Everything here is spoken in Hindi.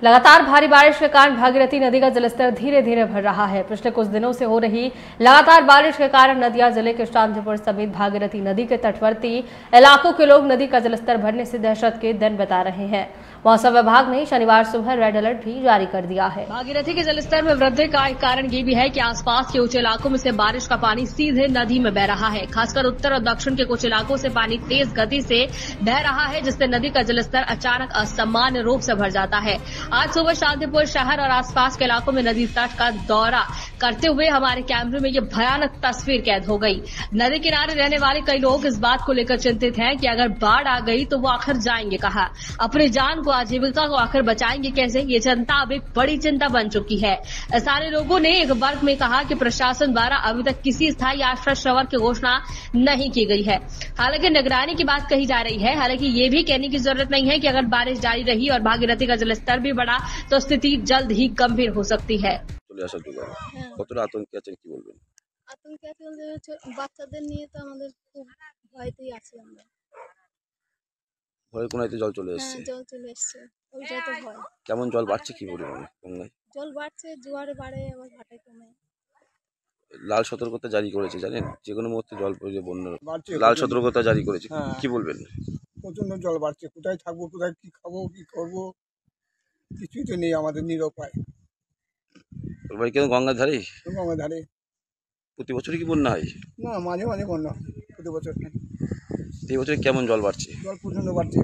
लगातार भारी बारिश के कारण भागीरथी नदी का जलस्तर धीरे धीरे बढ़ रहा है। पिछले कुछ दिनों से हो रही लगातार बारिश के कारण नदिया जिले के शांतिपुर समेत भागीरथी नदी के तटवर्ती इलाकों के लोग नदी का जलस्तर बढ़ने से दहशत के दिन बिता रहे हैं। मौसम विभाग ने शनिवार सुबह रेड अलर्ट भी जारी कर दिया है। भागीरथी के जलस्तर में वृद्धि का एक कारण ये भी है कि आसपास के ऊंचे इलाकों में से बारिश का पानी सीधे नदी में बह रहा है। खासकर उत्तर और दक्षिण के कुछ इलाकों से पानी तेज गति से बह रहा है, जिससे नदी का जलस्तर अचानक असामान्य रूप से बढ़ जाता है। आज सुबह शांतिपुर शहर और आसपास के इलाकों में नदी तट का दौरा करते हुए हमारे कैमरे में ये भयानक तस्वीर कैद हो गई। नदी किनारे रहने वाले कई लोग इस बात को लेकर चिंतित हैं कि अगर बाढ़ आ गई तो वो आखिर जाएंगे कहाँ, अपनी जान को आजीविका को आखिर बचाएंगे कैसे। ये चिंता अब एक बड़ी चिंता बन चुकी है। सारे लोगों ने एक वर्ग में कहा कि प्रशासन द्वारा अभी तक किसी स्थायी आश्रय शिविर की घोषणा नहीं की गई है। हालांकि निगरानी की बात कही जा रही है। हालांकि ये भी कहने की जरूरत नहीं है कि अगर बारिश जारी रही और भागीरथी का जलस्तर भी बढ़ा तो स्थिति जल्द ही गंभीर हो सकती है। কতটা আতঙ্কে আছেন কি বলবেন? আতঙ্কে আছে বলতে বাচ্চাদের নিয়ে তো আমাদের খুব ভয়তেই আছি আমরা। ভয়ের কোনায় জল চলে এসেছে। জল চলে এসেছে, ওইটাই তো ভয়। কেমন জল বাড়ছে কি পরিমাণে গঙ্গায়? জল বাড়ছে, জোয়ারে বাড়ে, আবার ভাটায় কমে। লাল সতর্কতা জারি করেছে জানেন, যে কোনো মুহূর্তে জল পড়ে বন্যা লাল সতর্কতা জারি করেছে, কি বলবেন? প্রচন্ড জল বাড়ছে, কোথায় থাকবো, কোথায় কি খাবো, কি করবো কিছুই তো নেই আমাদের, নিরুপায়। ভাই কেন গঙ্গার ধারে? গঙ্গার ধারে। প্রতি বছরই কি বন্যা হয়? না, মাঝে মাঝে বন্যা, প্রতি বছর। এই বছর কেমন জল বাড়ছে? জল প্রচন্ড বাড়ছে।